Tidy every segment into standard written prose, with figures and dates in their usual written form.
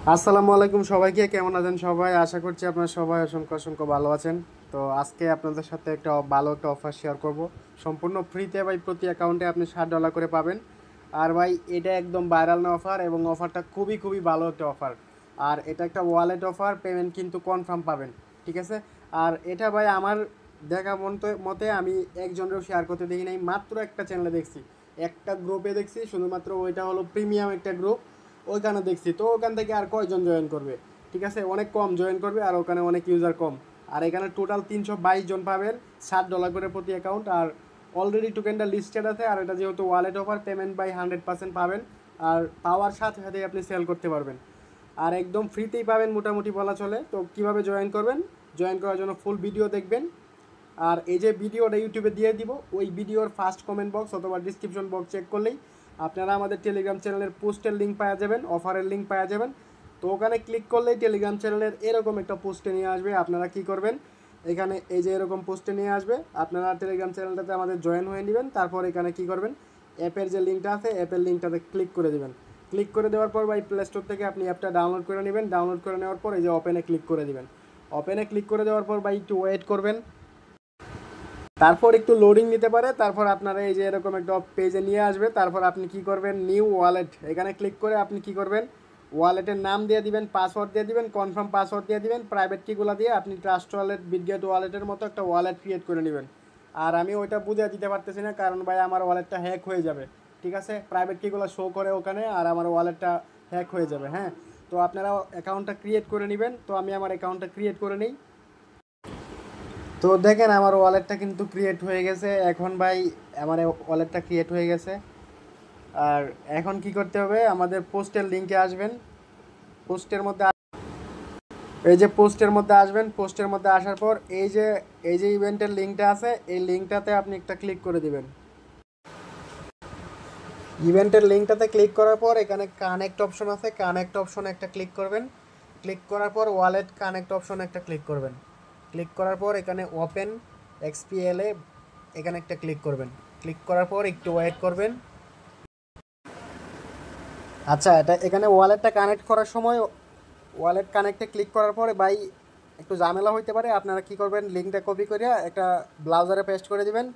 আসসালামু আলাইকুম সবাইকে, কেমন আছেন সবাই? আশা করছি আপনারা সবাই অসংখ্য অসংখ্য ভালো আছেন। তো আজকে আপনাদের সাথে একটা ভালো একটা অফার শেয়ার করব। সম্পূর্ণ ফ্রিতে ভাই, প্রতি অ্যাকাউন্টে আপনি $60 করে পাবেন। আর ভাই এটা একদম ভাইরাল না অফার, এবং অফারটা খুবই খুবই ভালো একটা অফার। আর এটা একটা ওয়ালেট অফার, পেমেন্ট কিন্তু কনফার্ম পাবেন। ঠিক আছে? আর এটা ভাই আমার দেখা মতে আমি একজনেরও শেয়ার করতে দেখি নাই, মাত্র একটা চ্যানেলে দেখছি, একটা গ্রুপে দেখছি শুধুমাত্র, ওইটা হলো প্রিমিয়াম একটা গ্রুপ, ওইখানে দেখছি। তো ওখান থেকে আর কয়জন জয়েন করবে? ঠিক আছে, অনেক কম জয়েন করবে, আর ওখানে অনেক ইউজার কম। আর এখানে টোটাল 322 জন পাবেন, $60 করে প্রতি অ্যাকাউন্ট। আর অলরেডি টোকেনটা লিস্টেড আছে, আর এটা যেহেতু ওয়ালেট অফার, পেমেন্ট বাই 100% পাবেন। আর পাওয়ার সাথে সাথে আপনি সেল করতে পারবেন, আর একদম ফ্রিতেই পাবেন মোটামুটি বলা চলে। তো কিভাবে জয়েন করবেন? জয়েন করার জন্য ফুল ভিডিও দেখবেন। আর এই যে ভিডিওটা ইউটিউবে দিয়ে দিব, ওই ভিডিওর ফার্স্ট কমেন্ট বক্স অথবা ডিসক্রিপশন বক্স চেক করলেই আপনারা আমাদের টেলিগ্রাম চ্যানেলের পোস্টের লিঙ্ক পাওয়া যাবেন, অফারের লিঙ্ক পাওয়া যাবেন। তো ওখানে ক্লিক করলেই টেলিগ্রাম চ্যানেলের এরকম একটা পোস্টে নিয়ে আসবে। আপনারা কি করবেন, এখানে এই যে এরকম পোস্টে নিয়ে আসবে, আপনারা টেলিগ্রাম চ্যানেলটাতে আমাদের জয়েন হয়ে নেবেন। তারপর এখানে কি করবেন, অ্যাপের যে লিঙ্কটা আছে, অ্যাপের লিঙ্কটাতে ক্লিক করে দেবেন। ক্লিক করে দেওয়ার পর ভাই প্লে স্টোর থেকে আপনি অ্যাপটা ডাউনলোড করে নেবেন। ডাউনলোড করে নেওয়ার পর এই যে ওপেনে ক্লিক করে দিবেন। ওপেনে ক্লিক করে দেওয়ার পর ভাই একটু ওয়েট করবেন, তারপর একটু লোডিং নিতে পারে। তারপর আপনারা এই যে এরকম একটা পেজে নিয়ে আসবে। তারপর আপনি কি করবেন, নিউ ওয়ালেট এখানে ক্লিক করে আপনি কি করবেন, ওয়ালেটের নাম দিয়ে দিবেন, পাসওয়ার্ড দিয়ে দিবেন, কনফার্ম পাসওয়ার্ড দিয়ে দিবেন, প্রাইভেট কিগুলো দিয়ে আপনি ট্রাস্ট ওয়ালেট, বিটগেট ওয়ালেটের মতো একটা ওয়ালেট ক্রিয়েট করে নেবেন। আর আমি ওইটা বুঝে দিতে পারতেছি না, কারণ ভাই আমার ওয়ালেটটা হ্যাক হয়ে যাবে। ঠিক আছে, প্রাইভেট কিগুলো শো করে ওখানে, আর আমার ওয়ালেটটা হ্যাক হয়ে যাবে। হ্যাঁ, তো আপনারা অ্যাকাউন্টটা ক্রিয়েট করে নেবেন। তো আমি আমার অ্যাকাউন্টটা ক্রিয়েট করে নিই। তো দেখেন আমার ওয়ালেটটা কিন্তু ক্রিয়েট হয়ে গেছে এখন ভাই, আমার ওয়ালেটটা ক্রিয়েট হয়ে গেছে। আর এখন কি করতে হবে, আমাদের পোস্টের লিঙ্কে আসবেন। পোস্টের মধ্যে এই যে পোস্টের মধ্যে আসবেন, পোস্টের মধ্যে আসার পর এই যে ইভেন্টের লিঙ্কটা আছে, এই লিঙ্কটাতে আপনি একটা ক্লিক করে দিবেন। ইভেন্টের লিঙ্কটাতে ক্লিক করার পর এখানে কানেক্ট অপশন আছে, কানেক্ট অপশনে একটা ক্লিক করবেন। ক্লিক করার পর ওয়ালেট কানেক্ট অপশনে একটা ক্লিক করবেন। ক্লিক করার পর এখানে ওপেন এক্সপিএলএ এখানে একটা ক্লিক করবেন। ক্লিক করার পর একটু ওয়েট করবেন। আচ্ছা, এটা এখানে ওয়ালেটটা কানেক্ট করার সময়, ওয়ালেট কানেক্টে ক্লিক করার পরে ভাই একটু ঝামেলা হইতে পারে। আপনারা কি করবেন, লিঙ্কটা কপি করে একটা ব্রাউজারে পেস্ট করে দিবেন,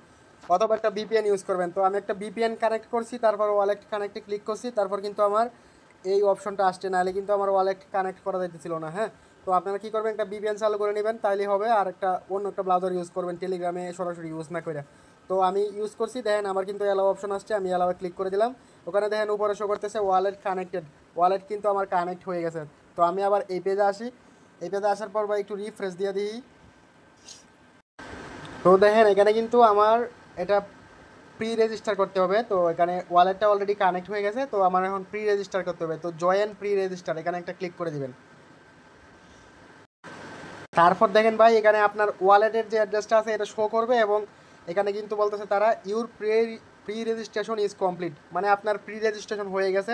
অথবা একটা বিপিএন ইউজ করবেন। তো আমি একটা বিপিএন কানেক্ট করছি, তারপর ওয়ালেট কানেক্টে ক্লিক করছি, তারপর কিন্তু আমার এই অপশনটা আসছে, নাহলে কিন্তু আমার ওয়ালেট কানেক্ট করা যাইতেছিল না। হ্যাঁ, তো আপনারা কি করবেন, একটা বিপিএন চালু করে নেবেন, তাইলেই হবে। আর একটা অন্য একটা ব্রাউজার ইউজ করবেন, টেলিগ্রামে সরাসরি ইউজ না করে। তো আমি ইউজ করছি, দেখেন আমার কিন্তু অ্যালাউ অপশন আসছে, আমি অ্যালাউয়ে ক্লিক করে দিলাম। ওখানে দেখেন উপরে শো করতেছে ওয়ালেট কানেক্টেড, ওয়ালেট কিন্তু আমার কানেক্ট হয়ে গেছে। তো আমি আবার এই পেজে আসি, এই পেজে আসার পর বা একটু রিফ্রেশ দিয়ে দিই। তো দেখেন এখানে কিন্তু আমার এটা প্রি রেজিস্টার করতে হবে। তো এখানে ওয়ালেটটা অলরেডি কানেক্ট হয়ে গেছে, তো আমার এখন প্রি রেজিস্টার করতে হবে। তো জয়েন প্রি রেজিস্টার এখানে একটা ক্লিক করে দিবেন। তারপর দেখেন ভাই এখানে আপনার ওয়ালেটের যে অ্যাড্রেসটা আছে এটা শো করবে, এবং এখানে কিন্তু বলতেছে তারা your pre registration is complete, মানে আপনার প্রি রেজিস্ট্রেশন হয়ে গেছে।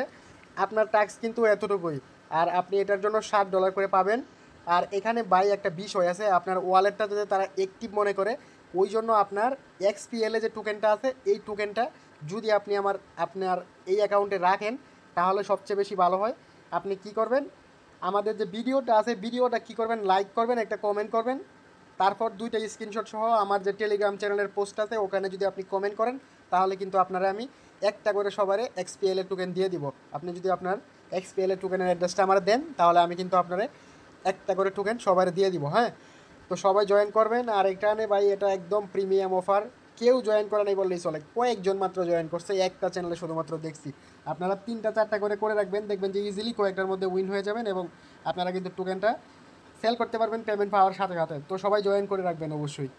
আপনার ট্যাক্স কিন্তু এতটুকুই, আর আপনি এটার জন্য $60 করে পাবেন। আর এখানে ভাই একটা বিষয় আছে, আপনার ওয়ালেটটা যদি তারা অ্যাক্টিভ মনে করে, ওই জন্য আপনার এক্সপিএলে যে টোকেনটা আছে, এই টোকেনটা যদি আপনি আপনার এই অ্যাকাউন্টে রাখেন, তাহলে সবচেয়ে বেশি ভালো হয়। আপনি কি করবেন, আমাদের যে ভিডিওটা আছে, ভিডিওটা কি করবেন, লাইক করবেন, একটা কমেন্ট করবেন, তারপর দুইটা স্ক্রিনশট সহ আমার যে টেলিগ্রাম চ্যানেলের পোস্ট আছে ওখানে যদি আপনি কমেন্ট করেন, তাহলে কিন্তু আপনারা আমি একটা করে সবারে এক্সপিএল এর টোকেন দিয়ে দিব। আপনি যদি আপনার এক্সপিএল এর টোকেনের অ্যাড্রেসটা আমার দেন, তাহলে আমি কিন্তু আপনারা একটা করে টোকেন সবাই দিয়ে দিব। হ্যাঁ, তো সবাই জয়েন করবেন। আর এখানে ভাই এটা একদম প্রিমিয়াম অফার, কেউ জয়েন করে নাই বললেই চলে, কয়েকজন মাত্র জয়েন করছে, একটা চ্যানেলে শুধুমাত্র দেখছি। আপনারা 3টা 4টা করে রাখবেন, দেখবেন যে ইজিলি কয়েকটার মধ্যে উইন হয়ে যাবেন, এবং আপনারা কিন্তু টোকেনটা সেল করতে পারবেন পেমেন্ট পাওয়ার সাথে সাথে। তো সবাই জয়েন করে রাখবেন অবশ্যই।